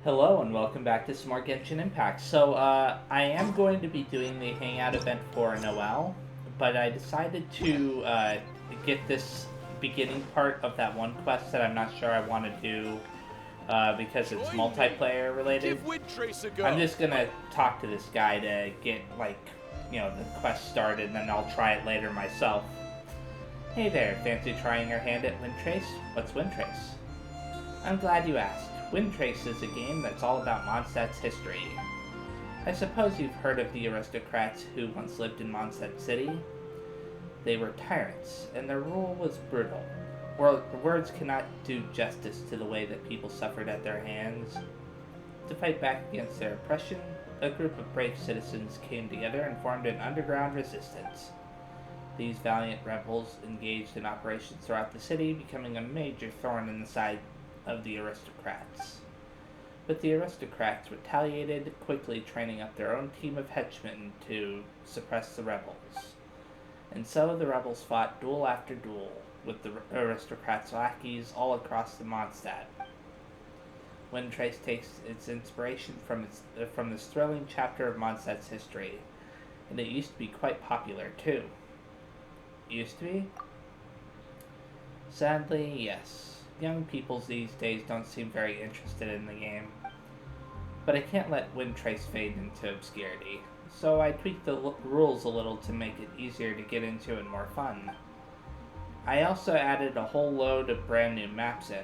Hello and welcome back to some more Genshin Impact. I am going to be doing the hangout event for Noelle, but I decided to get this beginning part of that one quest that I'm not sure I want to do because it's multiplayer related. I'm just gonna talk to this guy to get the quest started, and then I'll try it later myself. Hey there, fancy trying your hand at Windtrace? What's Windtrace? I'm glad you asked. Windtrace is a game that's all about Monstat's history. I suppose you've heard of the aristocrats who once lived in Monstat City? They were tyrants, and their rule was brutal. Words cannot do justice to the way that people suffered at their hands. To fight back against their oppression, a group of brave citizens came together and formed an underground resistance. These valiant rebels engaged in operations throughout the city, becoming a major thorn in the side of the aristocrats. But the aristocrats retaliated, quickly training up their own team of henchmen to suppress the rebels. And so the rebels fought duel after duel, with the aristocrats' lackeys all across the Monstat. Windtrace takes its inspiration from this thrilling chapter of Monstat's history, and it used to be quite popular too. Used to be? Sadly, yes. Young people these days don't seem very interested in the game. But I can't let Windtrace fade into obscurity, so I tweaked the rules a little to make it easier to get into and more fun. I also added a whole load of brand new maps in.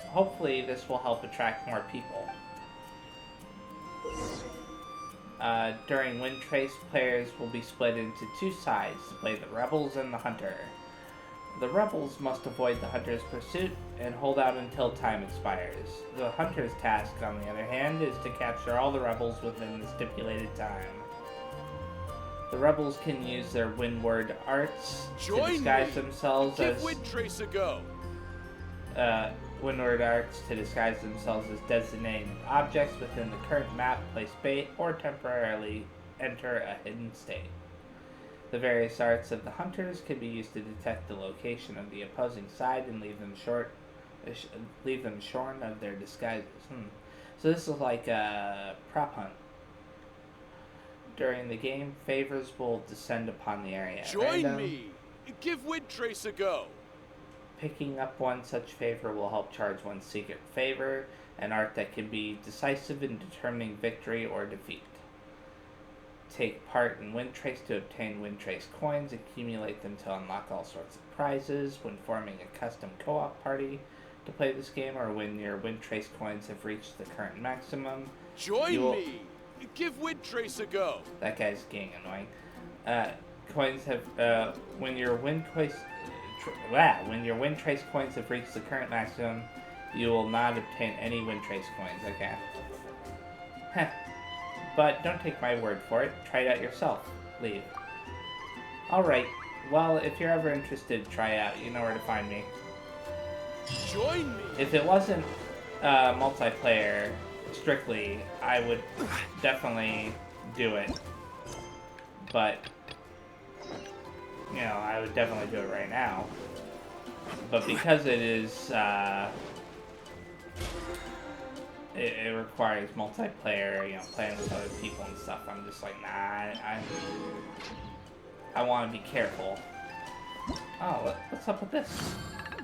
Hopefully this will help attract more people. During Windtrace, players will be split into two sides to play the Rebels and the Hunter. The Rebels must avoid the Hunter's pursuit and hold out until time expires. The Hunter's task, on the other hand, is to capture all the Rebels within the stipulated time. The Rebels can use their windward arts to disguise themselves as windward arts to disguise themselves as designated objects within the current map, place bait, or temporarily enter a hidden state. The various arts of the hunters can be used to detect the location of the opposing side and leave them shorn of their disguises. So this is like a prop hunt. During the game, favors will descend upon the area. Join me! Give Windtrace a go! Picking up one such favor will help charge one's secret favor, an art that can be decisive in determining victory or defeat. Take part in Windtrace to obtain Windtrace coins, accumulate them to unlock all sorts of prizes when forming a custom co-op party to play this game, or when your Windtrace coins have reached the current maximum. Join me! Give Windtrace a go! That guy's getting annoying. Coins have when your Windtrace coins have reached the current maximum, you will not obtain any Windtrace coins. Okay. Heh. But don't take my word for it. Try it out yourself. Leave. Alright. Well, if you're ever interested to try out, you know where to find me. Join me! If it wasn't multiplayer strictly, I would definitely do it. But, I would definitely do it right now. But because it is, it requires multiplayer, playing with other people and stuff. I'm just like, nah, I want to be careful. Oh, what's up with this?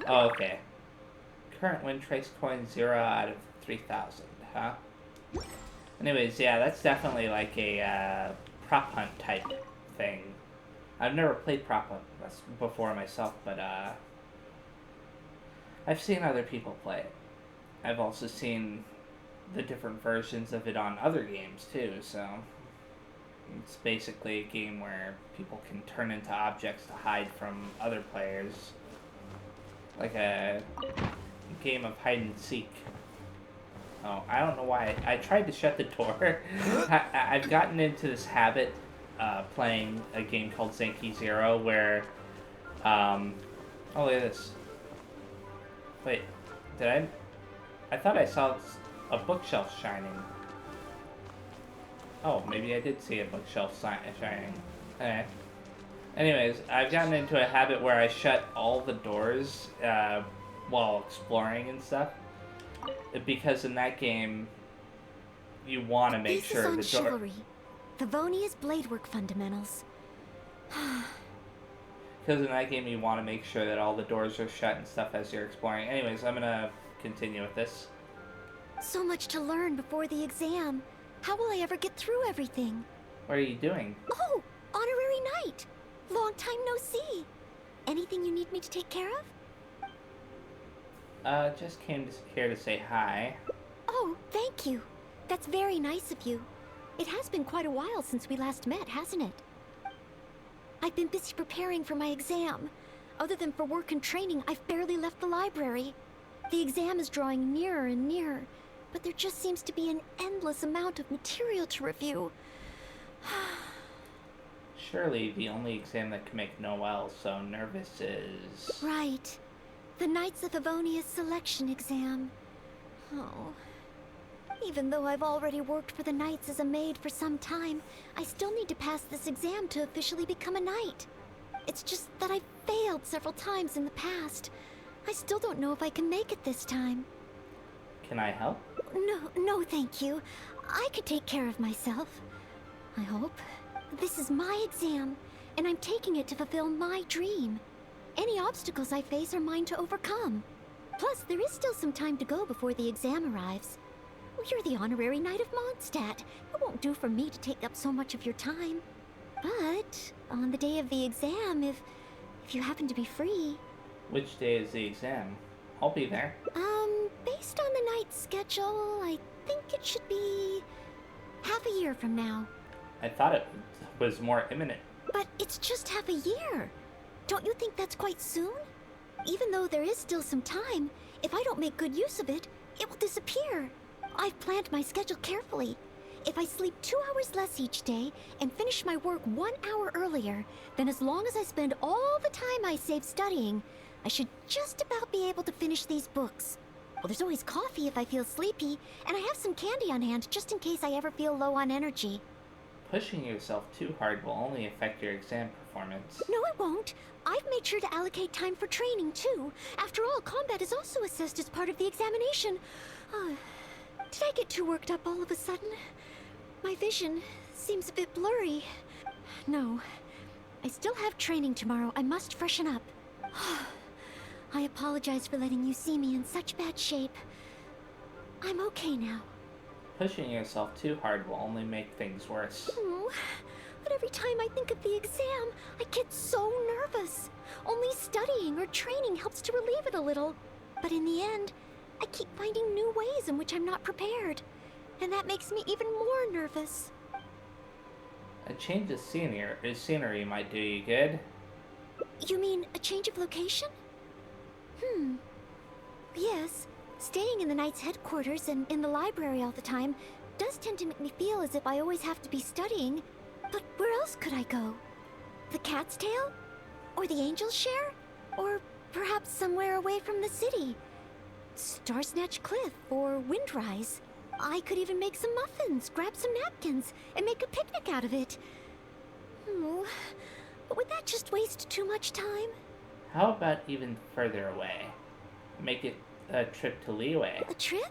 Oh, okay. Current Windtrace coin 0 out of 3,000, huh? Anyways, yeah, that's definitely like a prop hunt type thing. I've never played prop hunt before myself, but I've seen other people play it. I've also seen the different versions of it on other games too, so it's basically a game where people can turn into objects to hide from other players, like a game of hide and seek. Oh, I don't know why I tried to shut the door. I've gotten into this habit playing a game called Zenki Zero where oh, look at this. Wait, I thought I saw a bookshelf shining. Oh, maybe I did see a bookshelf shining. Okay. Anyways, I've gotten into a habit where I shut all the doors while exploring and stuff. Because in that game, you want to make This sure is on the door... Chivalry. Favonia's Bladework fundamentals. Because in that game, you want to make sure that all the doors are shut and stuff as you're exploring. Anyways, I'm gonna continue with this. So much to learn before the exam. How will I ever get through everything? What are you doing? Oh, Honorary Knight. Long time no see. Anything you need me to take care of? Just came here to say hi. Oh, thank you. That's very nice of you. It has been quite a while since we last met, hasn't it? I've been busy preparing for my exam. Other than for work and training, I've barely left the library. The exam is drawing nearer and nearer, but there just seems to be an endless amount of material to review. Surely the only exam that can make Noelle so nervous is... Right. The Knights of Favonia's selection exam. Oh. Even though I've already worked for the Knights as a maid for some time, I still need to pass this exam to officially become a knight. It's just that I've failed several times in the past. I still don't know if I can make it this time. Can I help? No, thank you. I could take care of myself. I hope. This is my exam, and I'm taking it to fulfill my dream. Any obstacles I face are mine to overcome. Plus, there is still some time to go before the exam arrives. Well, you're the Honorary Knight of Monstat. It won't do for me to take up so much of your time. But, on the day of the exam, if you happen to be free... Which day is the exam? I'll be there. Based on the night's schedule, I think it should be... half a year from now. I thought it was more imminent. But it's just half a year. Don't you think that's quite soon? Even though there is still some time, if I don't make good use of it, it will disappear. I've planned my schedule carefully. If I sleep 2 hours less each day and finish my work 1 hour earlier, then as long as I spend all the time I save studying, I should just about be able to finish these books. Well, there's always coffee if I feel sleepy, and I have some candy on hand just in case I ever feel low on energy. Pushing yourself too hard will only affect your exam performance. No, it won't. I've made sure to allocate time for training, too. After all, combat is also assessed as part of the examination. Did I get too worked up all of a sudden? My vision seems a bit blurry. No. I still have training tomorrow. I must freshen up. I apologize for letting you see me in such bad shape. I'm okay now. Pushing yourself too hard will only make things worse. Oh, but every time I think of the exam, I get so nervous. Only studying or training helps to relieve it a little. But in the end, I keep finding new ways in which I'm not prepared. And that makes me even more nervous. A change of scenery might do you good. You mean a change of location? Yes. Staying in the Knight's headquarters and in the library all the time does tend to make me feel as if I always have to be studying. But where else could I go? The Cat's Tail? Or the Angel's Share? Or perhaps somewhere away from the city? Starsnatch Cliff or Windrise? I could even make some muffins, grab some napkins, and make a picnic out of it. Oh, but would that just waste too much time? How about even further away? Make it a trip to Liyue. A trip?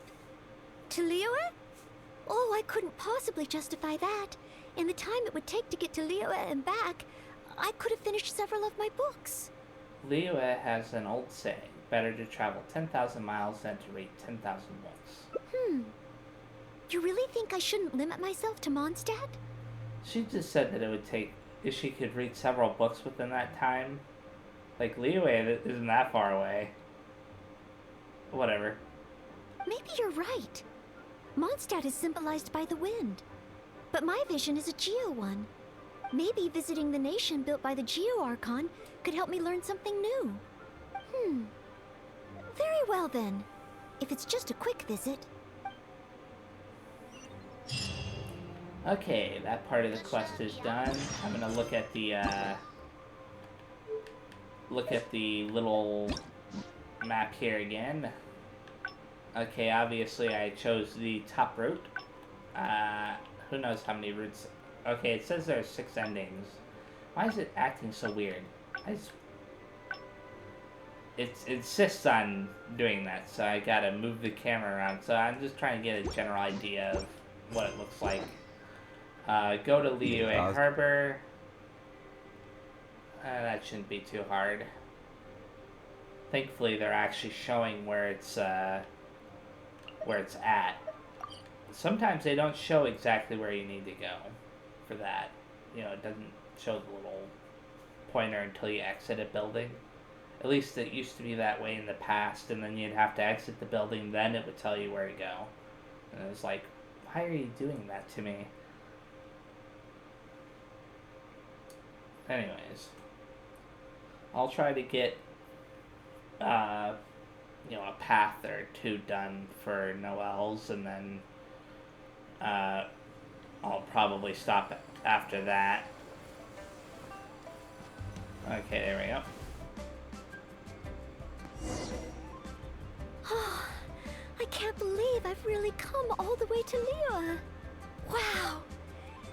To Liyue? Oh, I couldn't possibly justify that. In the time it would take to get to Liyue and back, I could have finished several of my books. Liyue has an old saying, better to travel 10,000 miles than to read 10,000 books. You really think I shouldn't limit myself to Monstat? She just said that it would take, if she could read several books within that time. Like, Liyue isn't that far away. Whatever. Maybe you're right. Monstat is symbolized by the wind. But my vision is a Geo one. Maybe visiting the nation built by the Geo Archon could help me learn something new. Very well then. If it's just a quick visit. Okay, that part of the quest is done. I'm gonna look at the little map here again. Okay, obviously I chose the top route. Who knows how many routes. Okay, it says there are 6 endings. Why is it acting so weird? It insists on doing that, so I gotta move the camera around. So I'm just trying to get a general idea of what it looks like. Go to Liyue Harbor. That shouldn't be too hard. Thankfully, they're actually showing where it's at. Sometimes they don't show exactly where you need to go for that. You know, it doesn't show the little pointer until you exit a building. At least it used to be that way in the past, and then you'd have to exit the building, then it would tell you where to go. And it was like, why are you doing that to me? Anyways, I'll try to get, a path or two done for Noelle's, and then, I'll probably stop after that. Okay, there we go. I can't believe I've really come all the way to Liyue. Wow!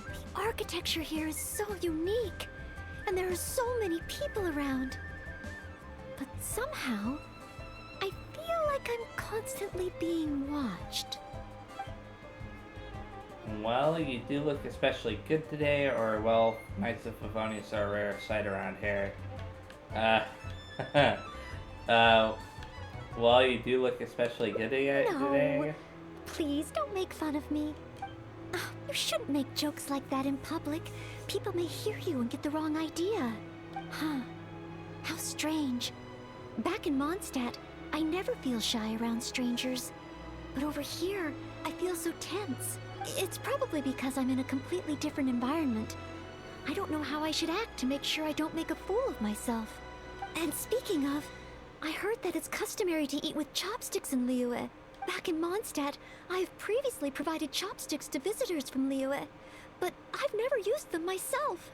The architecture here is so unique, and there are so many people around. But somehow, I feel like I'm constantly being watched. Well, you do look especially good today, or, well, Knights of Favonius are a rare sight around here. Well, you do look especially good today. No, please don't make fun of me. You shouldn't make jokes like that in public. People may hear you and get the wrong idea. Huh. How strange. Back in Monstat, I never feel shy around strangers. But over here, I feel so tense. It's probably because I'm in a completely different environment. I don't know how I should act to make sure I don't make a fool of myself. And speaking of, I heard that it's customary to eat with chopsticks in Liyue. Back in Monstat, I have previously provided chopsticks to visitors from Liyue, but I've never used them myself.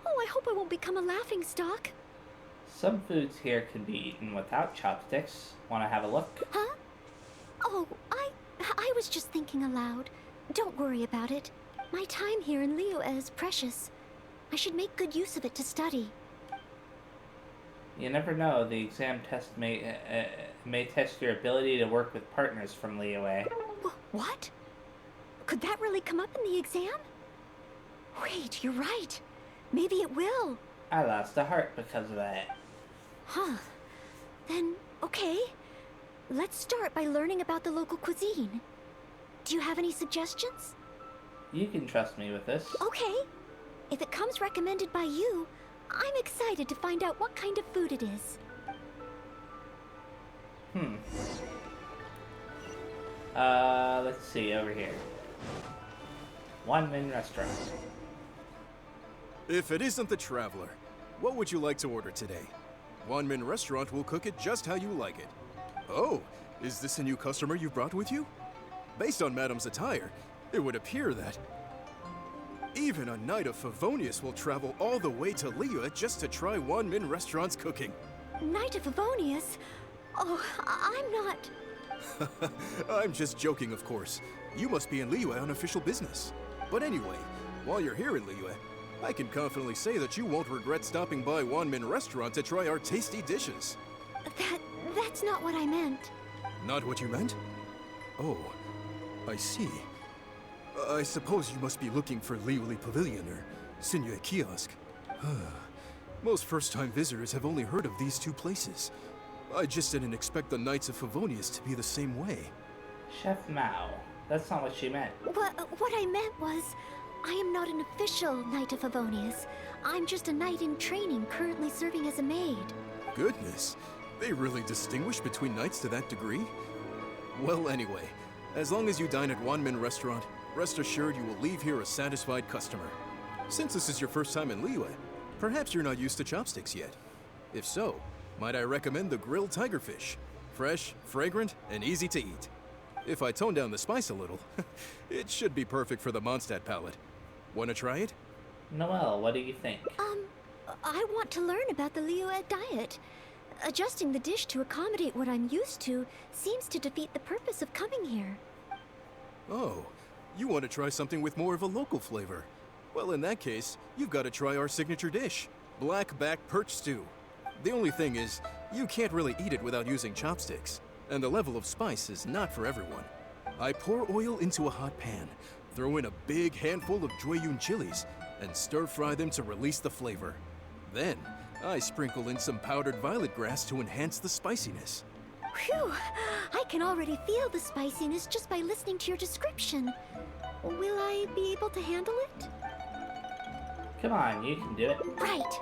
Oh, I hope I won't become a laughingstock. Some foods here can be eaten without chopsticks. Want to have a look? Huh? Oh, I was just thinking aloud. Don't worry about it. My time here in Liyue is precious. I should make good use of it to study. You never know. The exam test may test your ability to work with partners from Liyue. What? Could that really come up in the exam? Wait, you're right. Maybe it will. I lost a heart because of that. Huh. Then, okay. Let's start by learning about the local cuisine. Do you have any suggestions? You can trust me with this. Okay. If it comes recommended by you, I'm excited to find out what kind of food it is. Let's see, over here. One Min Restaurant. If it isn't the Traveler, what would you like to order today? One Min Restaurant will cook it just how you like it. Oh, is this a new customer you brought with you? Based on Madam's attire, it would appear that even a Knight of Favonius will travel all the way to Liyue just to try One Min Restaurant's cooking. Knight of Favonius? Oh, I'm not... I'm just joking, of course. You must be in Liyue on official business. But anyway, while you're here in Liyue, I can confidently say that you won't regret stopping by One Min Restaurant to try our tasty dishes. That's not what I meant. Not what you meant? Oh, I see. I suppose you must be looking for Liyue Pavilion or Sinue Kiosk. Most first-time visitors have only heard of these two places. I just didn't expect the Knights of Favonius to be the same way. Chef Mao. That's not what she meant. What I meant was, I am not an official Knight of Favonius. I'm just a knight in training currently serving as a maid. Goodness, they really distinguish between knights to that degree? Well, anyway, as long as you dine at One Min Restaurant, rest assured you will leave here a satisfied customer. Since this is your first time in Liyue, perhaps you're not used to chopsticks yet. If so, might I recommend the grilled tigerfish? Fresh, fragrant, and easy to eat. If I tone down the spice a little, it should be perfect for the Monstat palate. Wanna try it? Noelle, what do you think? I want to learn about the Liyue diet. Adjusting the dish to accommodate what I'm used to seems to defeat the purpose of coming here. Oh, you want to try something with more of a local flavor? Well, in that case, you've got to try our signature dish, black back perch stew. The only thing is, you can't really eat it without using chopsticks, and the level of spice is not for everyone. I pour oil into a hot pan, Throw in a big handful of Jueyun chilies and stir-fry them to release the flavor. Then, I sprinkle in some powdered violet grass to enhance the spiciness. Phew! I can already feel the spiciness just by listening to your description. Will I be able to handle it? Come on, you can do it. Right.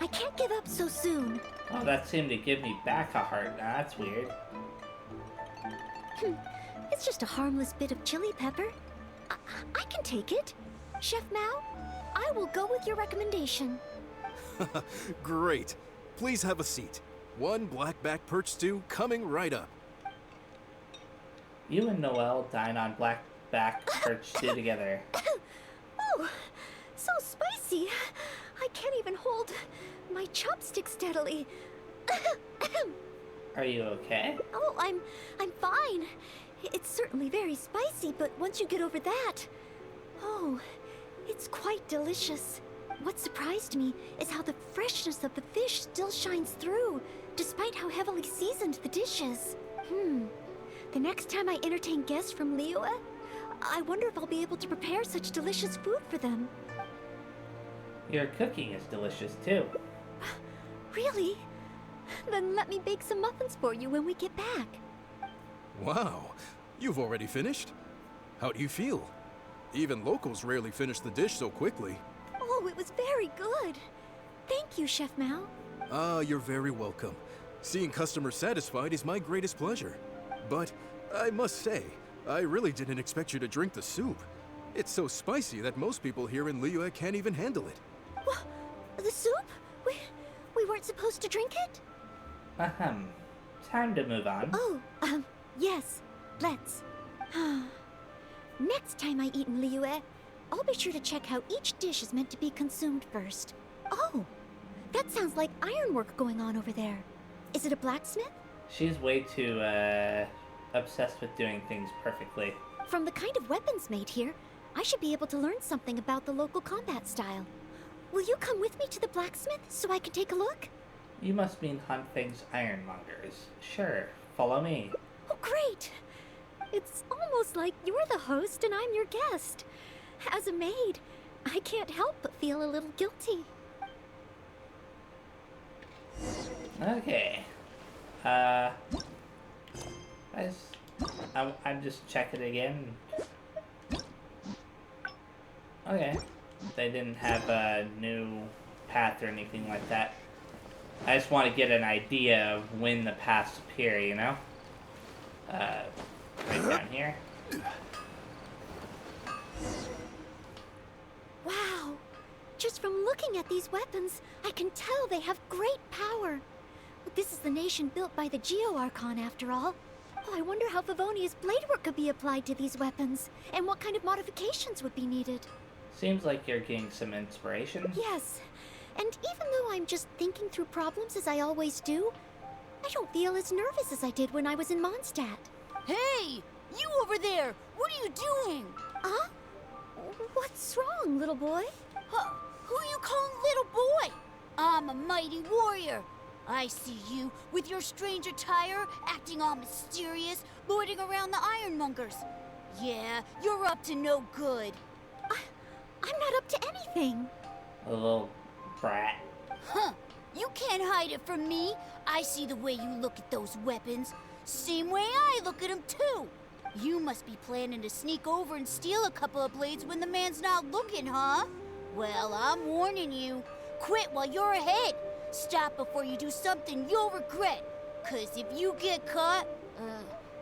I can't give up so soon. Oh, that seemed to give me back a heart. Now, that's weird. It's just a harmless bit of chili pepper. I can take it. Chef Mao, I will go with your recommendation. Great. Please have a seat. One blackback perch stew coming right up. You and Noelle dine on blackback perch stew together. Oh, so spicy. I can't even hold my chopstick steadily. Are you okay? Oh, I'm fine. It's certainly very spicy, but once you get over that, oh, it's quite delicious. What surprised me is how the freshness of the fish still shines through, despite how heavily seasoned the dish is. The next time I entertain guests from Liyue, I wonder if I'll be able to prepare such delicious food for them. Your cooking is delicious too. Really? Then let me bake some muffins for you when we get back. Wow, you've already finished? How do you feel? Even locals rarely finish the dish so quickly. Oh, it was very good. Thank you, Chef Mao. Ah, you're very welcome. Seeing customers satisfied is my greatest pleasure. But I must say, I really didn't expect you to drink the soup. It's so spicy that most people here in Liyue can't even handle it. What? The soup? We weren't supposed to drink it? Ahem. Time to move on. Oh, yes. Let's. Next time I eat in Liyue, I'll be sure to check how each dish is meant to be consumed first. Oh, that sounds like ironwork going on over there. Is it a blacksmith? She's way too, obsessed with doing things perfectly. From the kind of weapons made here, I should be able to learn something about the local combat style. Will you come with me to the blacksmith so I can take a look? You must mean Hunfeng's ironmongers. Sure, follow me. Oh, great! It's almost like you're the host and I'm your guest. As a maid, I can't help but feel a little guilty. Okay. I'm just checking again. Okay. They didn't have a new path or anything like that. I just want to get an idea of when the paths appear, you know? Right down here. Wow! Just from looking at these weapons, I can tell they have great power. This is the nation built by the Geo-Archon, after all. Oh, I wonder how Favonia's bladework could be applied to these weapons, and what kind of modifications would be needed. Seems like you're getting some inspiration. Yes, and even though I'm just thinking through problems as I always do, I don't feel as nervous as I did when I was in Monstat. Hey! You over there! What are you doing? Huh? What's wrong, little boy? Who are you calling little boy? I'm a mighty warrior. I see you with your strange attire, acting all mysterious, loitering around the ironmongers. Yeah, you're up to no good. I'm not up to anything. A little brat. Huh. You can't hide it from me. I see the way you look at those weapons. Same way I look at them, too. You must be planning to sneak over and steal a couple of blades when the man's not looking, huh? Well, I'm warning you. Quit while you're ahead. Stop before you do something you'll regret. 'Cause if you get caught,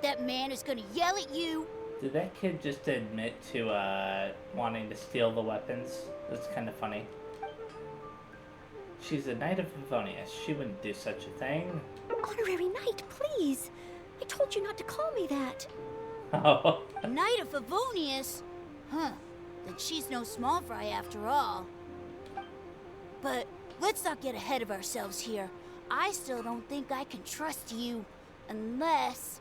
that man is gonna yell at you. Did that kid just admit to, wanting to steal the weapons? That's kind of funny. She's a knight of Livonia. She wouldn't do such a thing. Honorary knight, please. I told you not to call me that. Oh. Knight of Favonius? Huh. Then she's no small fry after all. But let's not get ahead of ourselves here. I still don't think I can trust you. Unless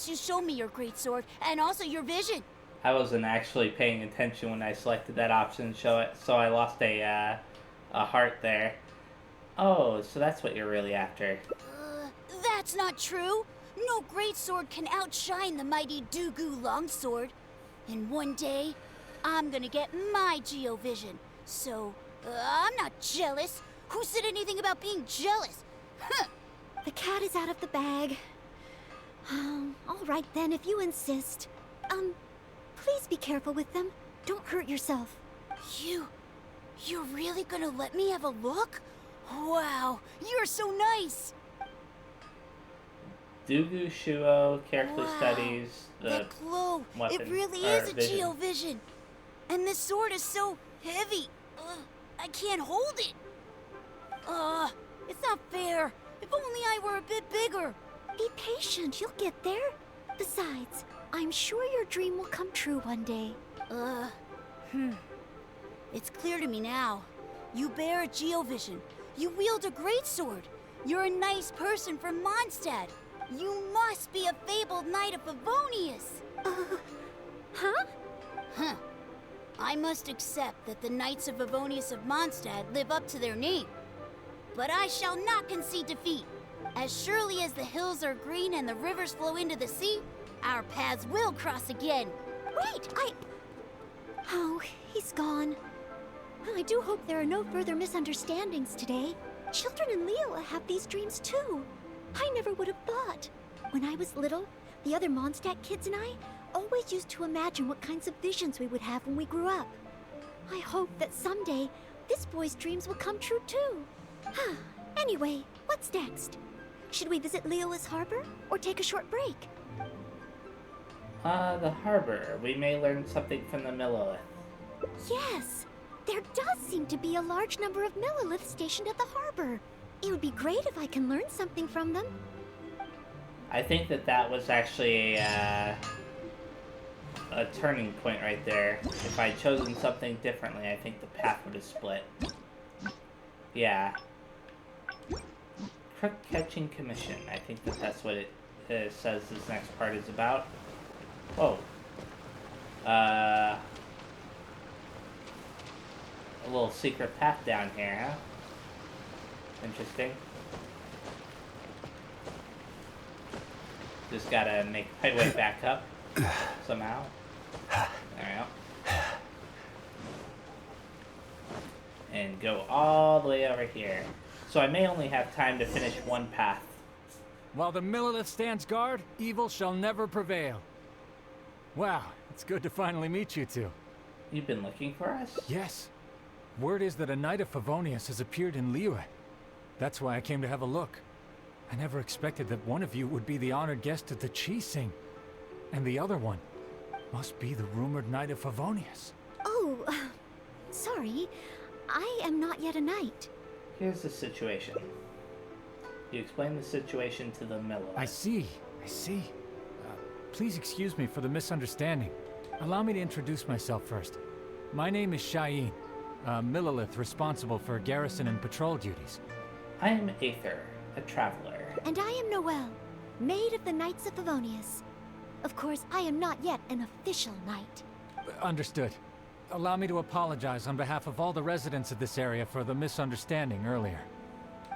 you show me your great sword and also your vision. I wasn't actually paying attention when I selected that option, so I lost a heart there. Oh, so that's what you're really after. That's not true. No great sword can outshine the mighty Dugu longsword. And one day, I'm gonna get my Geovision. So, I'm not jealous. Who said anything about being jealous? Huh. The cat is out of the bag. All right then, if you insist. Please be careful with them. Don't hurt yourself. You're really gonna let me have a look? Wow, you're so nice! Dugu Shuo carefully Wow, studies the that glow, weapon, it really or is a vision. Geovision. And this sword is so heavy. I can't hold it. It's not fair. If only I were a bit bigger. Be patient, you'll get there. Besides, I'm sure your dream will come true one day. It's clear to me now. You bear a Geovision. You wield a greatsword. You're a nice person from Monstat. You must be a fabled knight of Favonius. Huh? Huh. I must accept that the Knights of Favonius of Monstat live up to their name. But I shall not concede defeat. As surely as the hills are green and the rivers flow into the sea, our paths will cross again. Wait, Oh, he's gone. Well, I do hope there are no further misunderstandings today. Children in Leola have these dreams too. I never would have thought. When I was little, the other Monstat kids and I always used to imagine what kinds of visions we would have when we grew up. I hope that someday this boy's dreams will come true too. Anyway, what's next? Should we visit Leola's harbor or take a short break? The harbor. We may learn something from the Millilith. Yes, there does seem to be a large number of Milliliths stationed at the harbor. It would be great if I can learn something from them. I think that was actually a turning point right there. If I had chosen something differently, I think the path would have split. Yeah. Crook Catching Commission. I think that's what it says this next part is about. Whoa. A little secret path down here, huh? Interesting. Just gotta make my way back up somehow. There we go. And go all the way over here. So I may only have time to finish one path. While the Millilith stands guard, evil shall never prevail. Wow, it's good to finally meet you two. You've been looking for us? Yes. Word is that a Knight of Favonius has appeared in Liyue. That's why I came to have a look. I never expected that one of you would be the honored guest at the Chi-Sing. And the other one must be the rumored Knight of Favonius. Oh, sorry. I am not yet a knight. Here's the situation. You explain the situation to the Millilith. I see. Please excuse me for the misunderstanding. Allow me to introduce myself first. My name is Shayin, a Millilith responsible for garrison and patrol duties. I am Aether, a traveler. And I am Noelle, maid of the Knights of Favonius. Of course, I am not yet an official knight. Understood. Allow me to apologize on behalf of all the residents of this area for the misunderstanding earlier.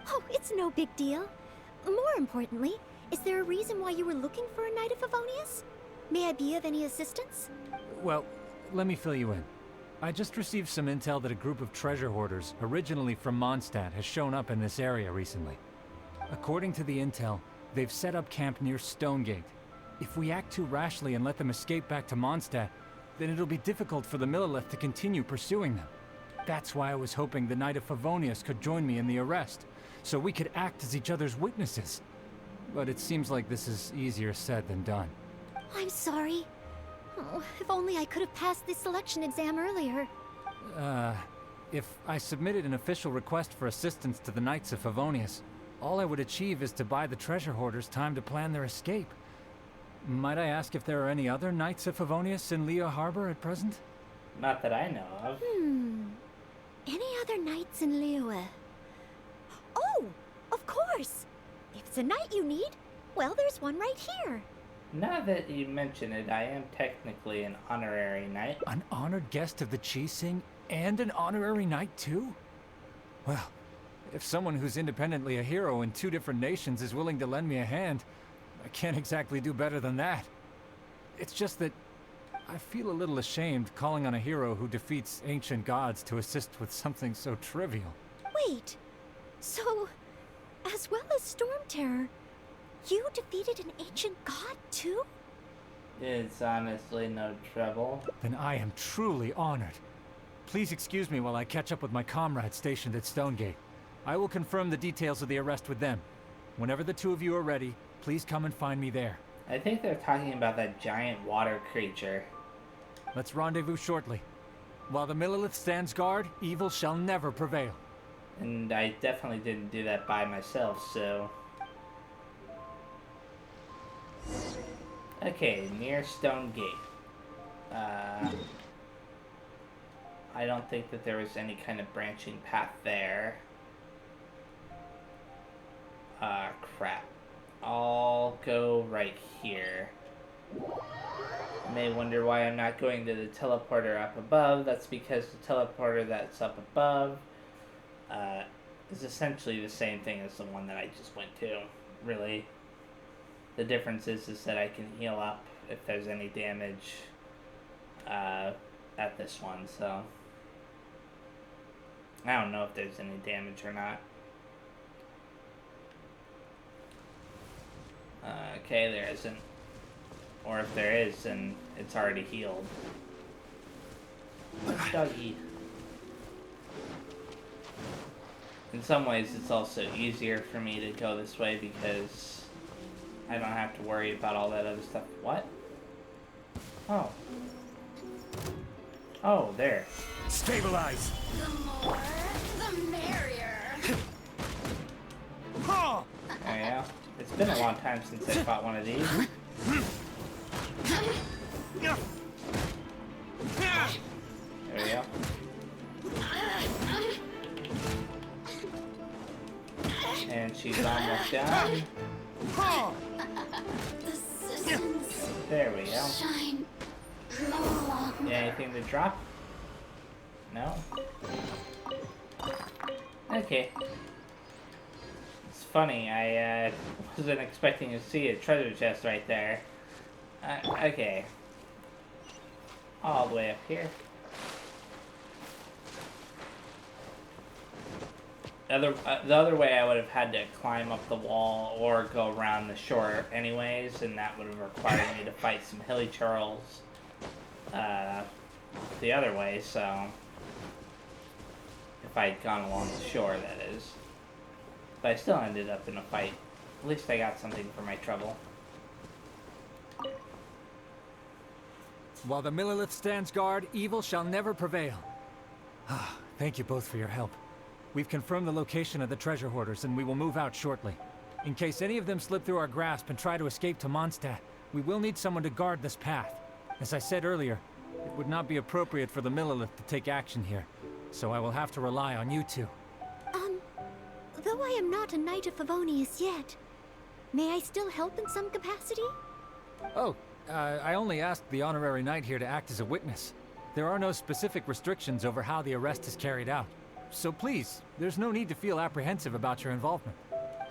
Oh, it's no big deal. More importantly, is there a reason why you were looking for a Knight of Favonius? May I be of any assistance? Well, let me fill you in. I just received some intel that a group of treasure hoarders, originally from Monstat, has shown up in this area recently. According to the intel, they've set up camp near Stonegate. If we act too rashly and let them escape back to Monstat, then it'll be difficult for the Millilith to continue pursuing them. That's why I was hoping the Knight of Favonius could join me in the arrest, so we could act as each other's witnesses. But it seems like this is easier said than done. I'm sorry. Oh, if only I could have passed the selection exam earlier. If I submitted an official request for assistance to the Knights of Favonius, all I would achieve is to buy the treasure hoarders time to plan their escape. Might I ask if there are any other Knights of Favonius in Liyue Harbor at present? Not that I know of. Any other knights in Liyue? Oh, of course! If it's a knight you need, well, there's one right here. Now that you mention it, I am technically an honorary knight. An honored guest of the Chi-Sing and an honorary knight too? Well, if someone who's independently a hero in two different nations is willing to lend me a hand, I can't exactly do better than that. It's just that I feel a little ashamed calling on a hero who defeats ancient gods to assist with something so trivial. Wait, so, as well as Storm Terror, you defeated an ancient god too? It's honestly no trouble. Then I am truly honored. Please excuse me while I catch up with my comrades stationed at Stonegate. I will confirm the details of the arrest with them. Whenever the two of you are ready, please come and find me there. I think they're talking about that giant water creature. Let's rendezvous shortly. While the Millelith stands guard, evil shall never prevail. And I definitely didn't do that by myself, so... Okay, near Stonegate. I don't think that there was any kind of branching path there. Crap. I'll go right here. You may wonder why I'm not going to the teleporter up above. That's because the teleporter that's up above is essentially the same thing as the one that I just went to, really. The difference is that I can heal up if there's any damage at this one, so... I don't know if there's any damage or not. Okay, there isn't. Or if there is, then it's already healed. Doggy. In some ways, it's also easier for me to go this way because I don't have to worry about all that other stuff. What? Oh. Oh, there. Stabilize! The more, the merrier. There you go. It's been a long time since I fought one of these. There we go. And she's almost done. The systems There we go. shine no longer. Anything to drop? No? Okay. It's funny, I wasn't expecting to see a treasure chest right there. Okay. All the way up here. The other way I would have had to climb up the wall or go around the shore anyways, and that would have required me to fight some hilly churls the other way, so if I had gone along the shore, that is. But I still ended up in a fight. At least I got something for my trouble. While the Millelith stands guard, evil shall never prevail. Thank you both for your help. We've confirmed the location of the treasure hoarders, and we will move out shortly. In case any of them slip through our grasp and try to escape to Monstat, we will need someone to guard this path. As I said earlier, it would not be appropriate for the Millelith to take action here, so I will have to rely on you two. Though I am not a Knight of Favonius yet, may I still help in some capacity? Oh, I only asked the Honorary Knight here to act as a witness. There are no specific restrictions over how the arrest is carried out. So please, there's no need to feel apprehensive about your involvement.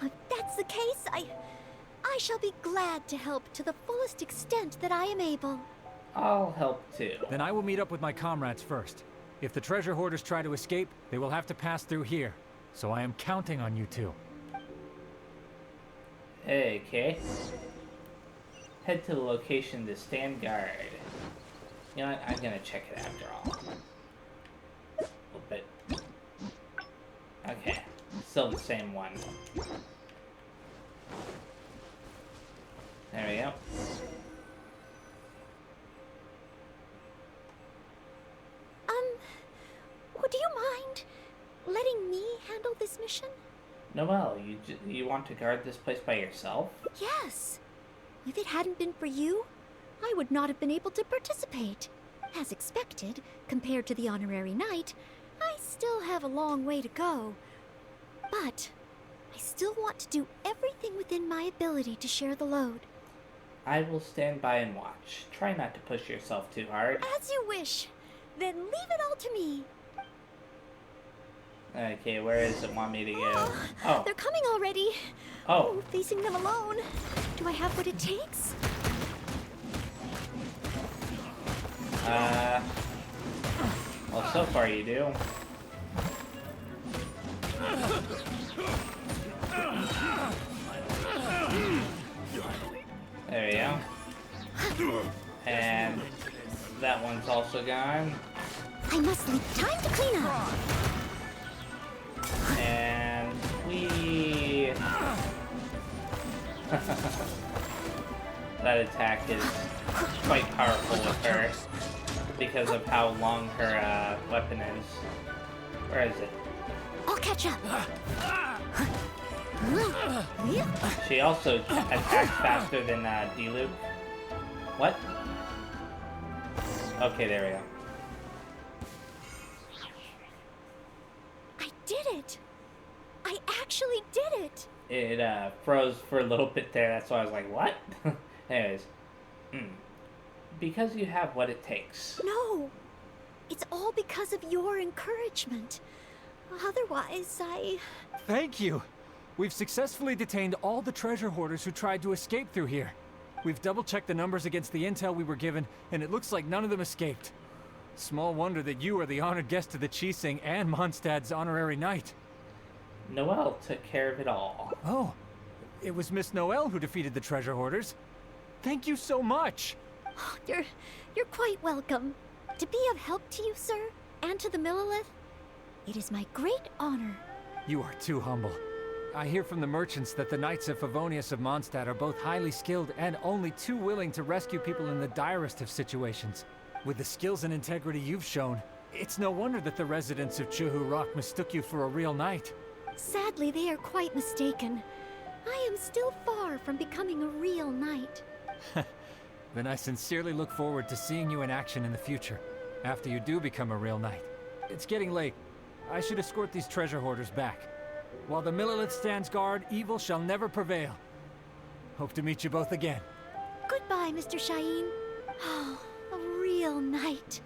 If that's the case, I shall be glad to help to the fullest extent that I am able. I'll help too. Then I will meet up with my comrades first. If the treasure hoarders try to escape, they will have to pass through here. So I am counting on you two. Okay. Head to the location to stand guard. You know what? I'm gonna check it after all. A little bit. Okay. Still the same one. There we go. Would you mind letting me handle this mission? Noelle, you want to guard this place by yourself? Yes. If it hadn't been for you, I would not have been able to participate. As expected, compared to the Honorary Knight, I still have a long way to go. But I still want to do everything within my ability to share the load. I will stand by and watch. Try not to push yourself too hard. As you wish. Then leave it all to me. Okay, where does it want me to go? Oh. They're coming already. Oh. Facing them alone. Do I have what it takes? Well, so far you do. There we go. And that one's also gone. I must leave time to clean up. And we... That attack is quite powerful with her because of how long her weapon is. Where is it? I'll catch up. She also attacks faster than D-Luke. What? Okay, there we go. I did it. I actually did it. It froze for a little bit there, that's why I was like, what? Anyways. Because you have what it takes. No. It's all because of your encouragement. Otherwise, Thank you! We've successfully detained all the treasure hoarders who tried to escape through here. We've double-checked the numbers against the intel we were given, and it looks like none of them escaped. Small wonder that you are the honored guest of the Chising and Mondstad's honorary knight. Noelle took care of it all. Oh, it was Miss Noelle who defeated the treasure hoarders. Thank you so much! you're quite welcome. To be of help to you, sir, and to the Millelith, it is my great honor. You are too humble. I hear from the merchants that the Knights of Favonius of Monstat are both highly skilled and only too willing to rescue people in the direst of situations. With the skills and integrity you've shown, it's no wonder that the residents of Chuhu Rock mistook you for a real knight. Sadly, they are quite mistaken. I am still far from becoming a real knight. Then I sincerely look forward to seeing you in action in the future, after you do become a real knight. It's getting late. I should escort these treasure hoarders back. While the Millelith stands guard, evil shall never prevail. Hope to meet you both again. Goodbye, Mr. Shaheen. Oh, a real knight.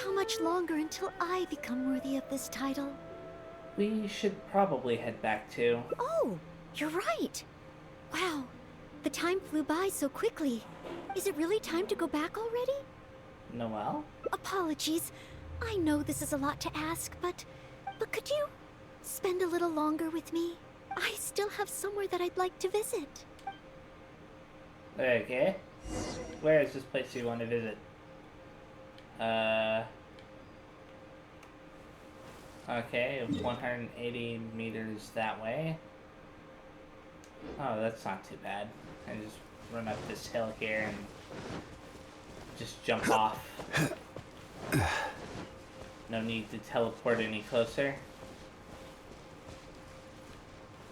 How much longer until I become worthy of this title? We should probably head back too. Oh, you're right. Wow, the time flew by so quickly. Is it really time to go back already? Noelle? Apologies. I know this is a lot to ask, but could you spend a little longer with me? I still have somewhere that I'd like to visit. Okay. Where is this place you want to visit? Okay, 180 meters that way. Oh, that's not too bad. I just run up this hill here and just jump off. No need to teleport any closer.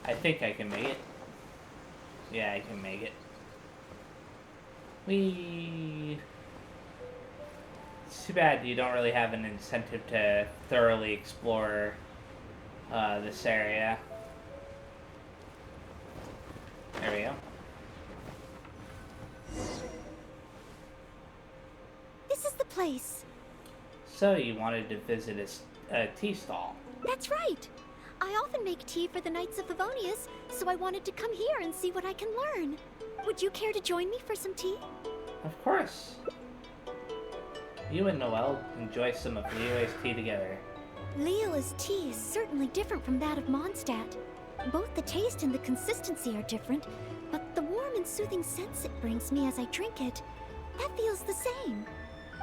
I think I can make it. Yeah, I can make it. It's too bad you don't really have an incentive to thoroughly explore this area. There we go. This is the place. So you wanted to visit a tea stall. That's right. I often make tea for the Knights of Favonius, so I wanted to come here and see what I can learn. Would you care to join me for some tea? Of course. You and Noelle enjoy some of Liyue's tea together. Liyue's tea is certainly different from that of Monstat. Both the taste and the consistency are different, but the warm and soothing sense it brings me as I drink it, that feels the same.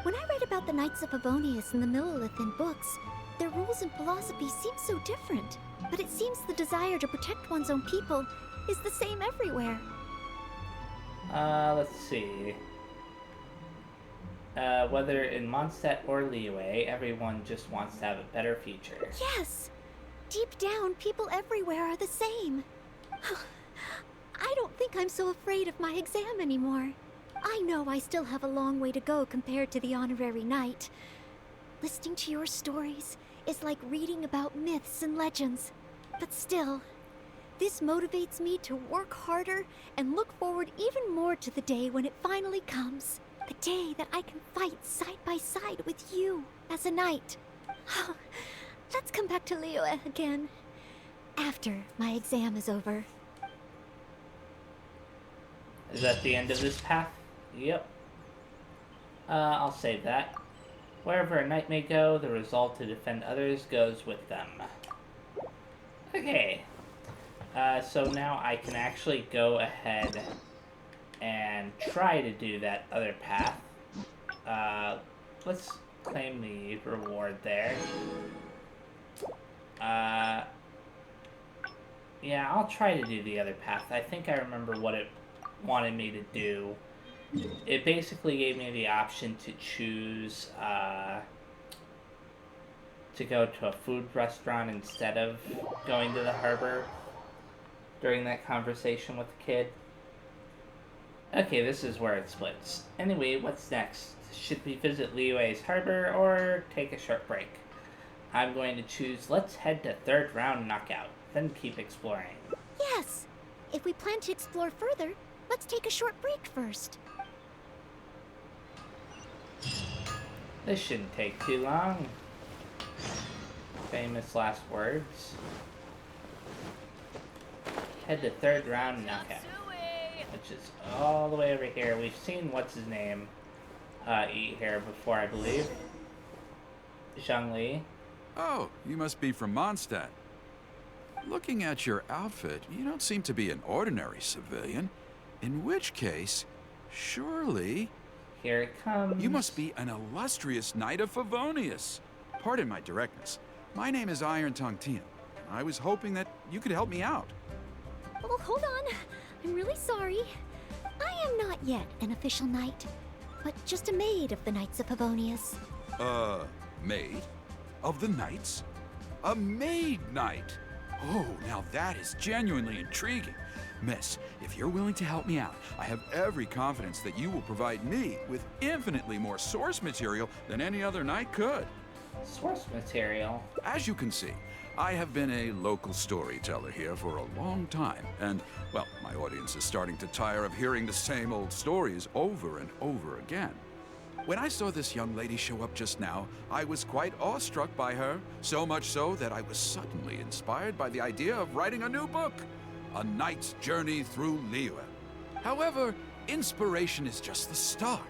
When I read about the Knights of Favonius and the Millelith in books, their rules and philosophy seem so different. But it seems the desire to protect one's own people is the same everywhere. Let's see. Whether in Monstat or Liyue, everyone just wants to have a better future. Yes! Deep down, people everywhere are the same. I don't think I'm so afraid of my exam anymore. I know I still have a long way to go compared to the honorary knight. Listening to your stories is like reading about myths and legends. But still, this motivates me to work harder and look forward even more to the day when it finally comes. The day that I can fight side by side with you as a knight. Let's come back to Liyue again. After my exam is over. Is that the end of this path? Yep. I'll save that. Wherever a knight may go, the resolve to defend others goes with them. Okay. So now I can actually go ahead and try to do that other path. Let's claim the reward there. Yeah, I'll try to do the other path. I think I remember what it wanted me to do. It basically gave me the option to choose to go to a food restaurant instead of going to the harbor during that conversation with the kid. Okay, this is where it splits. Anyway, what's next? Should we visit Liyue's harbor or take a short break? I'm going to choose let's head to third round knockout, then keep exploring. Yes! If we plan to explore further, let's take a short break first. This shouldn't take too long. Famous last words. Head to third round knockout, which is all the way over here. We've seen what's his name eat here before, I believe. Zhongli. Oh, you must be from Monstat. Looking at your outfit, you don't seem to be an ordinary civilian. In which case, surely... Here it comes. You must be an illustrious knight of Favonius. Pardon my directness. My name is Iron Tongue Tian. I was hoping that you could help me out. Oh, hold on. I'm really sorry. I am not yet an official knight, but just a maid of the Knights of Favonius. Maid? Of the knights? A maid knight? Oh, now that is genuinely intriguing. Miss, if you're willing to help me out, I have every confidence that you will provide me with infinitely more source material than any other knight could. Source material? As you can see, I have been a local storyteller here for a long time, and, well, my audience is starting to tire of hearing the same old stories over and over again. When I saw this young lady show up just now, I was quite awestruck by her, so much so that I was suddenly inspired by the idea of writing a new book, A Knight's Journey Through Liyue. However, inspiration is just the start.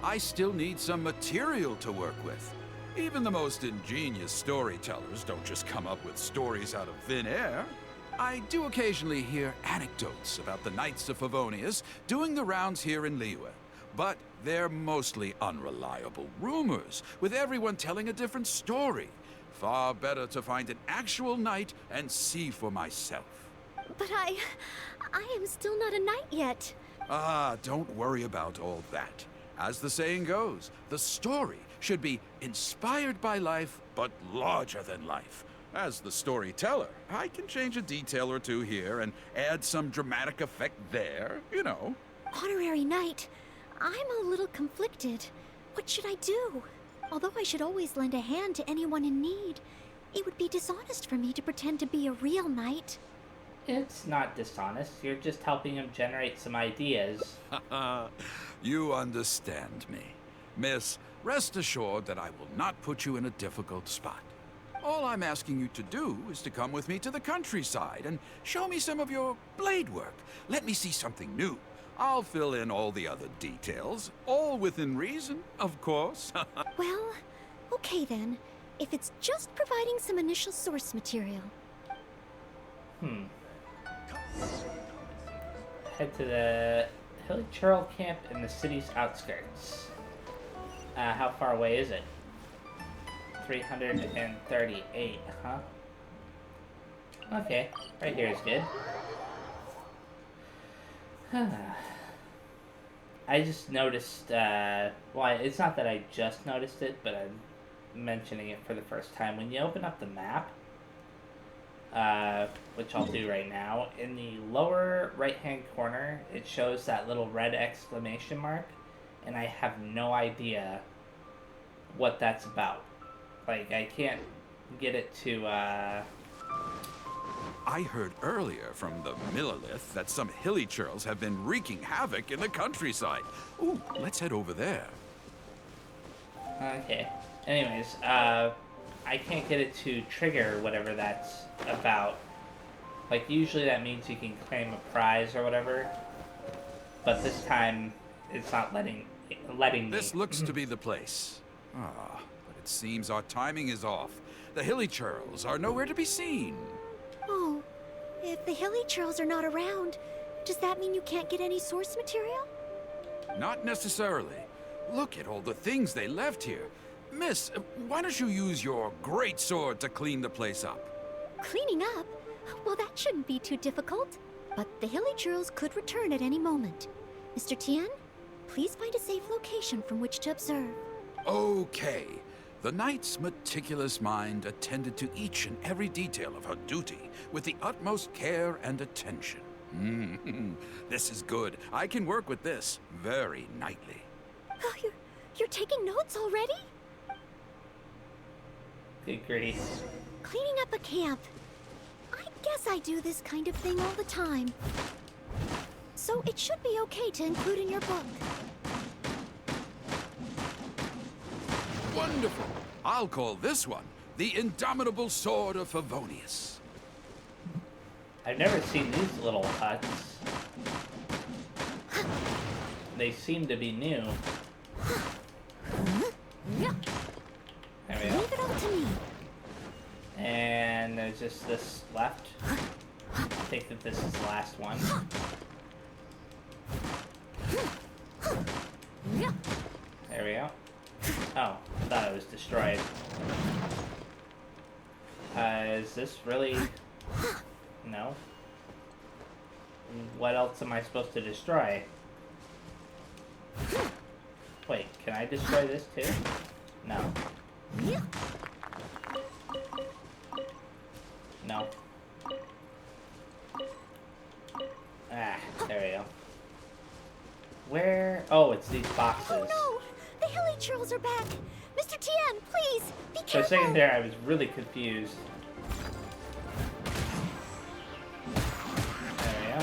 I still need some material to work with. Even the most ingenious storytellers don't just come up with stories out of thin air. I do occasionally hear anecdotes about the Knights of Favonius doing the rounds here in Liyue, but they're mostly unreliable rumors, with everyone telling a different story. Far better to find an actual knight and see for myself. But I am still not a knight yet. Ah, don't worry about all that. As the saying goes, the story should be inspired by life, but larger than life. As the storyteller, I can change a detail or two here and add some dramatic effect there, you know. Honorary knight, I'm a little conflicted. What should I do? Although I should always lend a hand to anyone in need, it would be dishonest for me to pretend to be a real knight. It's not dishonest. You're just helping him generate some ideas. You understand me. Miss, rest assured that I will not put you in a difficult spot. All I'm asking you to do is to come with me to the countryside and show me some of your blade work. Let me see something new. I'll fill in all the other details, all within reason, of course. Well, okay then. If it's just providing some initial source material. Head to the Hilly Churl camp in the city's outskirts. How far away is it? 338, huh? Okay, right here is good. I just noticed, well, it's not that I just noticed it, but I'm mentioning it for the first time. When you open up the map, which I'll do right now, in the lower right-hand corner, it shows that little red exclamation mark, and I have no idea what that's about. Like, I can't get it to, I heard earlier from the Millilith that some hilly churls have been wreaking havoc in the countryside. Ooh, let's head over there. Okay. Anyways, I can't get it to trigger whatever that's about. Like, usually that means you can claim a prize or whatever. But this time, it's not letting letting me. This looks to be the place. Ah, but it seems our timing is off. The hilly churls are nowhere to be seen. Oh, if the hilly churls are not around, does that mean you can't get any source material? Not necessarily. Look at all the things they left here. Miss, why don't you use your great sword to clean the place up? Cleaning up? Well, that shouldn't be too difficult. But the hilly churls could return at any moment. Mr. Tian, please find a safe location from which to observe. Okay. The knight's meticulous mind attended to each and every detail of her duty with the utmost care and attention. This is good. I can work with this very knightly. Oh, you're taking notes already? Good grief. Cleaning up a camp. I guess I do this kind of thing all the time. So it should be okay to include in your book. Wonderful. I'll call this one the Indomitable Sword of Favonius. I've never seen these little huts. They seem to be new. There we go. Leave it all to me. And there's just this left. I think that this is the last one. There we go. Oh, I thought it was destroyed. Is this really... No. What else am I supposed to destroy? Wait, can I destroy this too? No. No. Ah, there we go. Where? Oh, it's these boxes. Oh no! The hilly churls are back! Mr. Tian, please, be For a careful! second there, I was really confused. There we go.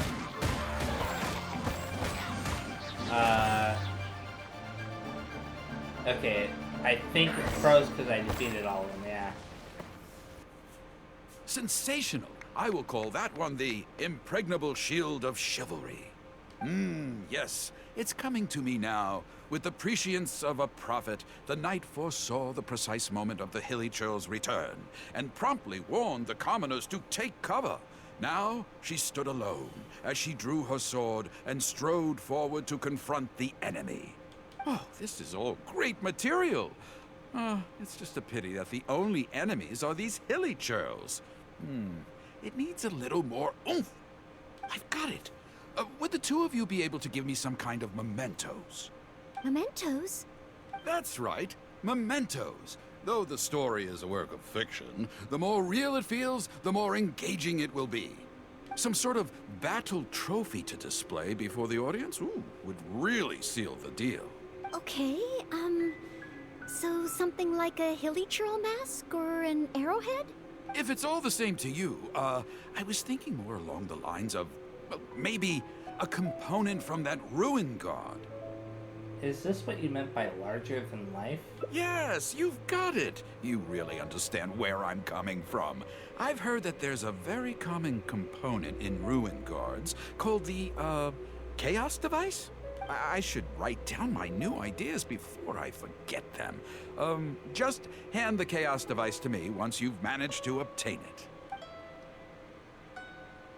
Okay, I think it froze because I defeated all of them, yeah. Sensational. I will call that one the Impregnable Shield of Chivalry. Yes, it's coming to me now. With the prescience of a prophet, the knight foresaw the precise moment of the hilly churl's return, and promptly warned the commoners to take cover. Now she stood alone, as she drew her sword and strode forward to confront the enemy. Oh, this is all great material. It's just a pity that the only enemies are these hilly churls. It needs a little more oomph. I've got it. Would the two of you be able to give me some kind of mementos? Mementos? That's right, mementos. Though the story is a work of fiction, the more real it feels, the more engaging it will be. Some sort of battle trophy to display before the audience, would really seal the deal. Okay, so something like a hilly churl mask or an arrowhead? If it's all the same to you, I was thinking more along the lines of, maybe a component from that ruin god. Is this what you meant by larger than life? Yes, you've got it. You really understand where I'm coming from. I've heard that there's a very common component in ruin guards called the, chaos device? I should write down my new ideas before I forget them. Just hand the chaos device to me once you've managed to obtain it.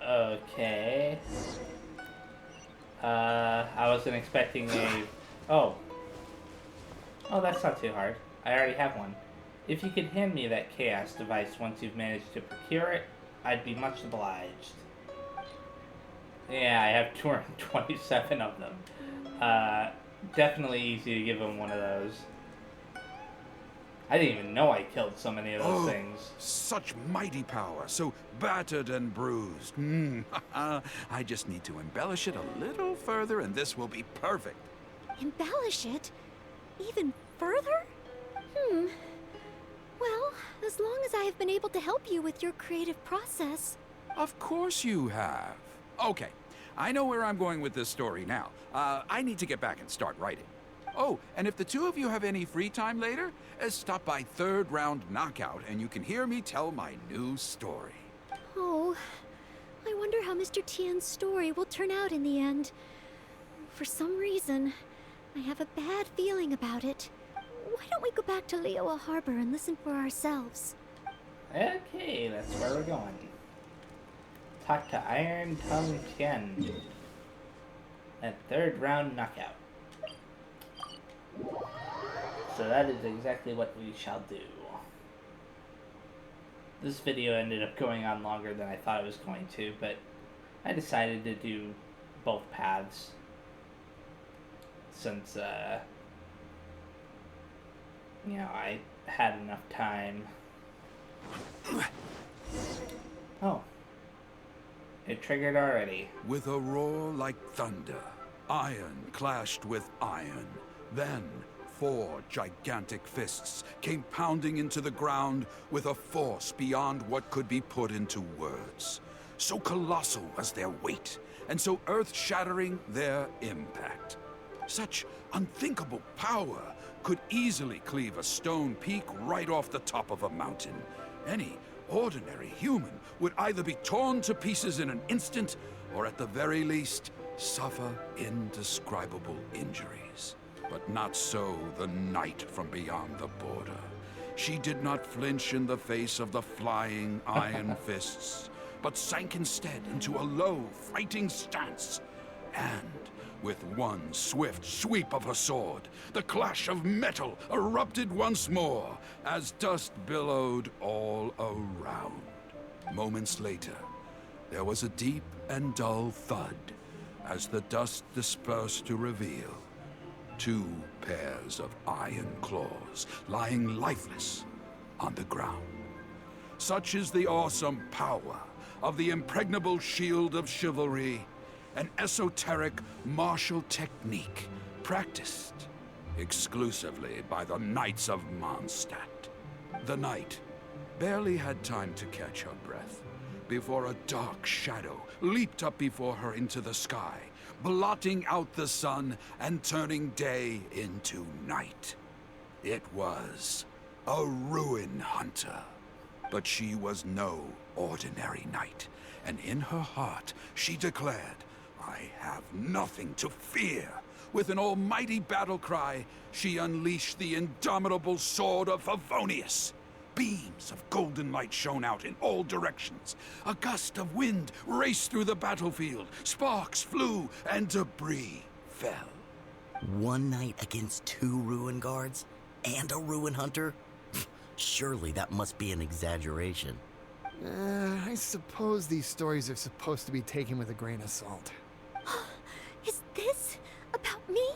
Okay. I wasn't expecting a... Oh. Oh, that's not too hard. I already have one. If you could hand me that chaos device once you've managed to procure it, I'd be much obliged. Yeah, I have 227 of them. Definitely easy to give him one of those. I didn't even know I killed so many of those things. Such mighty power, so battered and bruised. I just need to embellish it a little further and this will be perfect. Embellish it? Even further? Well, as long as I have been able to help you with your creative process. Of course you have. Okay, I know where I'm going with this story now. I need to get back and start writing. Oh, and if the two of you have any free time later, stop by Third Round Knockout and you can hear me tell my new story. Oh, I wonder how Mr. Tian's story will turn out in the end. For some reason, I have a bad feeling about it. Why don't we go back to Liyue Harbor and listen for ourselves? Okay, that's where we're going. Talk to Iron Tongue Tien. And 3rd round knockout. So that is exactly what we shall do. This video ended up going on longer than I thought it was going to, but I decided to do both paths. Since, you know, I had enough time. Oh. It triggered already. With a roar like thunder, iron clashed with iron. Then, 4 gigantic fists came pounding into the ground with a force beyond what could be put into words. So colossal was their weight, and so earth-shattering their impact. Such unthinkable power could easily cleave a stone peak right off the top of a mountain. Any ordinary human would either be torn to pieces in an instant, or at the very least, suffer indescribable injuries. But not so the knight from beyond the border. She did not flinch in the face of the flying iron fists, but sank instead into a low, fighting stance. And with one swift sweep of her sword, the clash of metal erupted once more as dust billowed all around. Moments later, there was a deep and dull thud as the dust dispersed to reveal 2 pairs of iron claws lying lifeless on the ground. Such is the awesome power of the Impregnable shield of chivalry, an esoteric martial technique practiced exclusively by the Knights of Monstat. The knight barely had time to catch her breath before a dark shadow leaped up before her into the sky, blotting out the sun and turning day into night. It was a ruin hunter. But she was no ordinary knight, and in her heart she declared, "I have nothing to fear." With an almighty battle cry, she unleashed the indomitable sword of Favonius. Beams of golden light shone out in all directions. A gust of wind raced through the battlefield. Sparks flew and debris fell. One knight against 2 ruin guards? And a ruin hunter? Surely that must be an exaggeration. I suppose these stories are supposed to be taken with a grain of salt. Is this about me?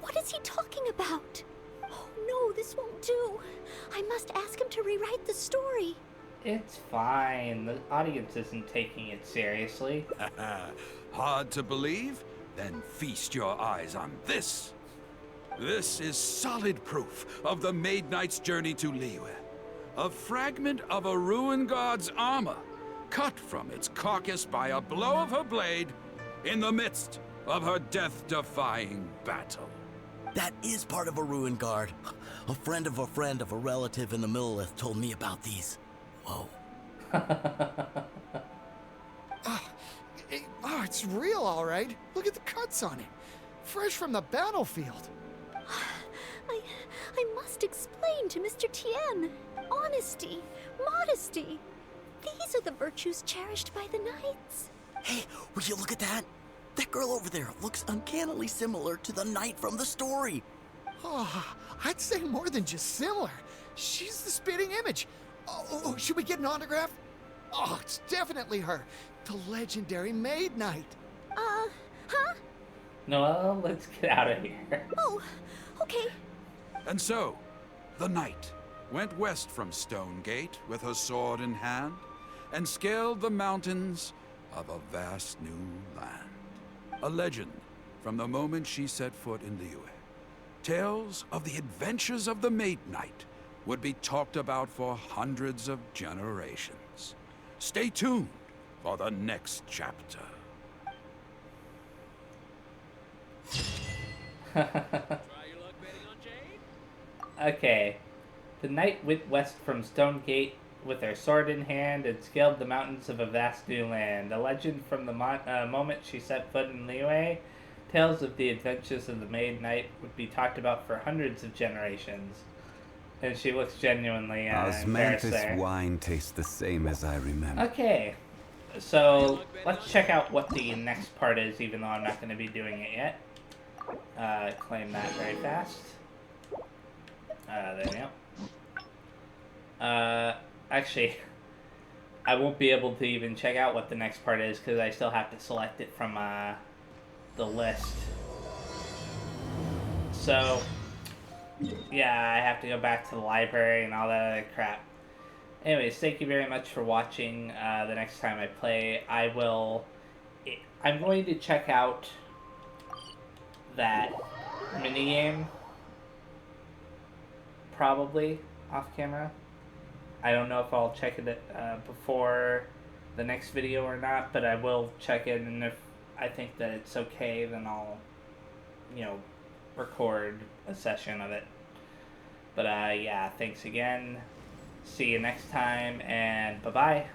What is he talking about? Oh no, this won't do. I must ask him to rewrite the story. It's fine. The audience isn't taking it seriously. Hard to believe? Then feast your eyes on this. This is solid proof of the Maid Knight's journey to Liyue. A fragment of a ruin guard's armor, cut from its carcass by a blow of her blade in the midst of her death-defying battle. That is part of a ruin guard. A friend of a relative in the Millelith told me about these. Whoa. It's real, all right. Look at the cuts on it. Fresh from the battlefield. I must explain to Mr. Tien. Honesty, modesty. These are the virtues cherished by the knights. Hey, will you look at that? That girl over there looks uncannily similar to the knight from the story. Oh, I'd say more than just similar. She's the spitting image. Oh, should we get an autograph? Oh, it's definitely her. The legendary Maid Knight. Huh? Noelle, let's get out of here. Oh, okay. And so, the knight went west from Stonegate with her sword in hand and scaled the mountains of a vast new land. A legend from the moment she set foot in Liyue. Tales of the adventures of the Maid Knight would be talked about for hundreds of generations. Stay tuned for the next chapter. Okay. The knight went west from Stonegate with her sword in hand and scaled the mountains of a vast new land. A legend from the moment she set foot in Liyue. Tales of the adventures of the Maid Knight would be talked about for hundreds of generations. And she looks genuinely embarrassed Osmanthus there. wine tastes the same as I remember. Okay, so let's check out what the next part is, even though I'm not going to be doing it yet. Claim that very fast. There we go. Actually, I won't be able to even check out what the next part is because I still have to select it from the list. So, yeah, I have to go back to the library and all that other crap. Anyways, thank you very much for watching. The next time I play, I'm going to check out that minigame, probably, off camera. I don't know if I'll check it before the next video or not, but I will check it, and if I think that it's okay, then I'll, record a session of it. But yeah, thanks again. See you next time, and bye-bye.